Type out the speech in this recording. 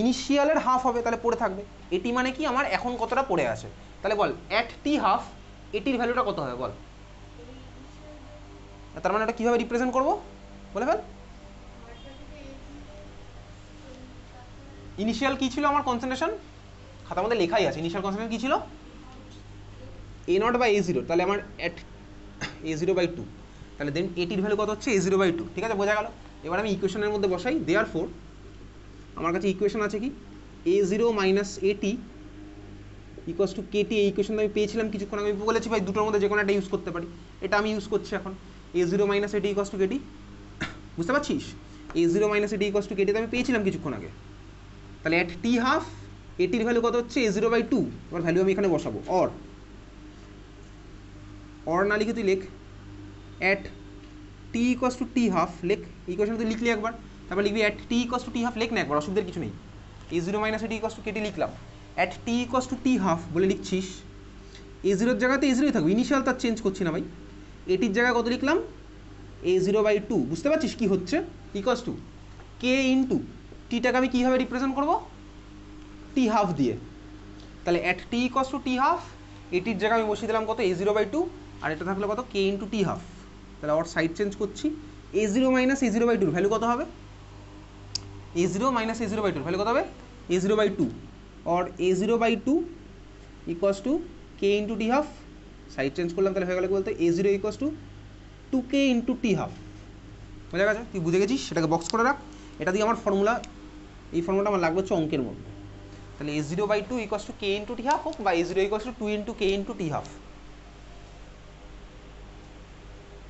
ইনিশিয়ালের half হবে, তাহলে পড়ে থাকবে। এটি মানে কি আমার এখন কতটা পড়ে আছে, তাহলে বল অ্যাট টি হাফ এটির ভ্যালুটা কত হবে বল। তার মানে এটা কীভাবে রিপ্রেজেন্ট করবো বলে ফেল। ইনিশিয়াল কী ছিল আমার কনসেন্ট্রেশন, খাতার মধ্যে লেখাই আছে, ইনিশিয়াল কনসেন্ট্রেশন কী ছিল A naught by A zero, তাহলে আমার at A zero by two, তাহলে দেন এটির ভ্যালু কত হচ্ছে এ জিরো বাই টু, ঠিক আছে বোঝা গেল। এবার আমি ইকুয়েশনের মধ্যে বসাই, দেয়ার ফোর আমার কাছে ইকুয়েশন আছে কি এ জিরো মাইনাস এটি ইকুয়ালস টু কেটি, এই ইকুয়েশন আমি পেয়েছিলাম কিছুক্ষণ, আমি বলেছি ভাই দুটোর মধ্যে যে কোনো একটা ইউজ করতে পারি, এটা আমি ইউজ করছি এখন। এ জিরো মাইনাস এটি ইকুয়ালস টু কেটি, বুঝতে পারছিস, এ জিরো মাইনাস এটি ইকুয়ালস টু কেটিতে আমি পেয়েছিলাম কিছুক্ষণ আগে, তাহলে অ্যাট টি হাফ এটির ভ্যালু কত হচ্ছে এ জিরো বাই টু, এবার ভ্যালু আমি এখানে বসাবো, অর না লিখে তুই লেখ at T equals to T half, লেখ ইকুয়েশন তুই লিখলি একবার, তারপর লিখবি at T equals to T half, লেখ না একবার, অসুবিধার কিছু নেই। এ জিরো মাইনাস এটি ইকুয়ালস টু কেটি লিখলাম, at T equals to T half বলে লিখছিস, এ জিরোর জায়গাতে এ জিরোই থাকবে, ইনিশিয়াল তার চেঞ্জ করছি না ভাই। এটির জায়গায় কত লিখলাম এ জিরো বাই টু, বুঝতে পারছিস কী হচ্ছে, ইকুয়ালস টু কে ইন্টু টিটাকে আমি কীভাবে রিপ্রেজেন্ট করবো টি হাফ দিয়ে, তাহলে at T equals to T half এটির জায়গায় আমি বসিয়ে দিলাম কত এ জিরো বাই টু, আর এটা থাকলে কত কে ইন্টু টি হাফ, তাহলে আবার সাইড চেঞ্জ করছি, a zero minus a zero by টুর ভ্যালু কত হবে a zero minus a zero by টুর ভ্যালু কত হবে এ জিরো বাই টু, और a zero by two equals to k into t half, side change করলাম তাহলে হয়ে গেল বলতে a zero equals to two k into t half, বোঝা গেছে, তুই বুঝে গেছিস, সেটাকে বক্স করে রাখ। এটা দিয়ে আমার ফর্মুলা, এই ফর্মুলাটা আমার লাগবে হচ্ছে অঙ্কের মধ্যে, তাহলে a zero by two equals to k into t half হোক বা a zero equals to two into k into t half,